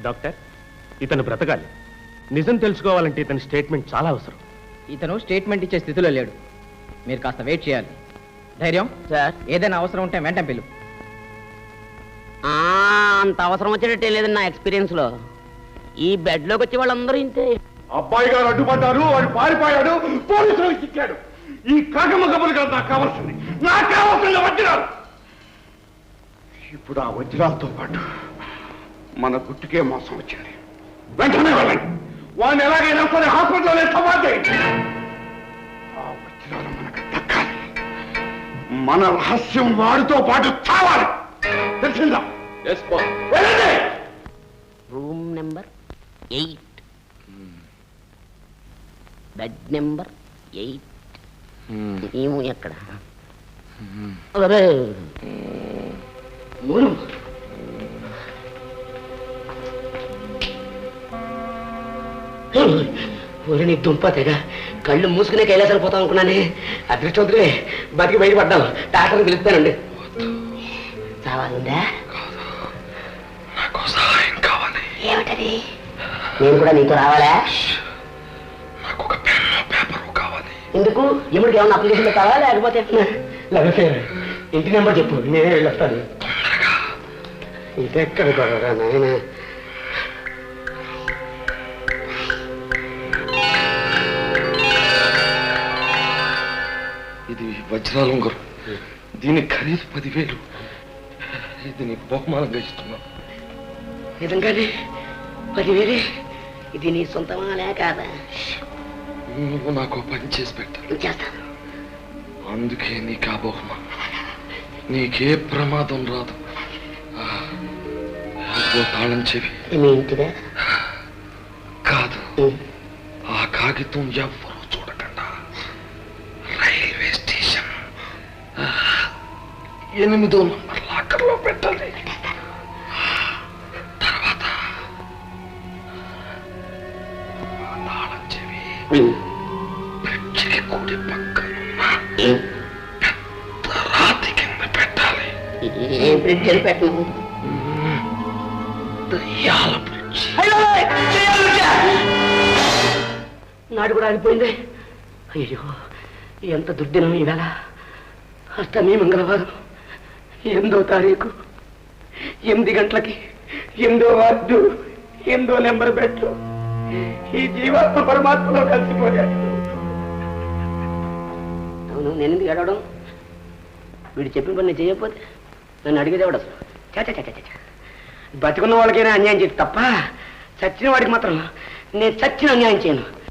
Doctor, ఇతను బ్రతకాలి. నిజం తెలుసుకోవాలంటే ఇతని స్టేట్మెంట్ చాలా అవసరం. ఇతను స్టేట్మెంట్ ఇచ్చే స్థితిలో లేడు. మీరు కాస్త వెయిట్ చేయాలి. ధైర్యం సార్, ఏదైనా అవసరం ఉంటే వెంటనే పిలు. అంత అవసరం వచ్చేటట్టే లేదని నా ఎక్స్పీరియన్స్ లో. ఈ బెడ్ లోకి వచ్చే వాళ్ళందరూ ఇంతే. అబ్బాయి గారు అడ్డుపడ్డారు, వాడు పారిపోయాడు, పోలీసులు చిక్కాడు. ఈ కాకమ్మ కబులు కాదు నాకు కావాల్సింది. వజ్రాలు. ఇప్పుడు ఆ వజ్రాలతో పాటు మన గుట్టుకే మోసం వచ్చింది. వెంటనే వెళ్ళండి, వాడిని ఎలాగైనా సరే హాస్పిటల్లో సమాధి చేయండి. ఆ వజ్రాలు మనకు దక్కాలి. మన రహస్యం వాడితో పాటు చావాలి. తెలిసిందా? Room number 8, bed number 8. ఏమో ఎక్కడ? ఊరి నీ దుంప తెగ కళ్ళు మూసుకునే కైలాసాలు పోతాం అనుకున్నానే. అదృష్టవంతులే, బతికి బయటపడ్డాం. డాక్టర్ని పిలుస్తానండి. కావాలందా? నాకు సహాయం కావాలి. ఏమిటది? నేను కూడా నీతో రావాలా? నాకు ఒక పెన్ను పేపరు కావాలి. ఎందుకు? ఎముడికి ఏమన్నా అప్లికేషన్ పెట్టాలా? లేకపోతే ఇంటి నెంబర్ చెప్పు, నేనే వెళ్ళొస్తాను. ఇదెక్కడ గొడవరా నాయన? ఇది వజ్రాల ఉంగరం. దీని ఖరీదు 10,000. ఇది నీకు బహుమానంగా ఇస్తున్నాను. నిజంగానే 10,000? ఇది నీ సొంతమాలే కాదా? నువ్వు నాకు పని చేసి పెట్టాలి. చేస్తాను. అందుకే నీకు ఆ బహుమానం. నీకే ప్రమాదం రాదు. తాళం చెవి. మీ ఇంటిదా? కాదు, ఆ కాగితం ఎవ్వరూ చూడకుండా రైల్వే స్టేషన్ 8వ నంబర్ లాకర్లో పెట్టాలి. తర్వాత తాళం చెవి బ్రిడ్జికి కుడి పక్కనున్న పెద్ద రాతి కింద పెట్టాలి. ఏ బ్రిడ్జ్ పెట్టను? దయ్యాల బ్రిడ్జ్. నాడు కూడా ఆగిపోయింది. అయ్యో, ఎంత దుర్దినం ఈవేళ. అష్టమి మంగళవారం, 8వ తారీఖు, 8 గంటలకి 8వ వార్డు, 8వ నెంబర్ బెడ్లు. ఈ జీవాత్మ పరమాత్మలో కలిసిపోయాడు. అవును, నేను ఎందుకు ఏడవడం? వీడు చెప్పిన పని నేను చేయకపోతే నన్ను అడిగేదేవాడు అసలు. బతికున్న వాళ్ళకైనా అన్యాయం చేయదు తప్ప చచ్చిన వాడికి మాత్రం నేను చచ్చిన అన్యాయం చేయను.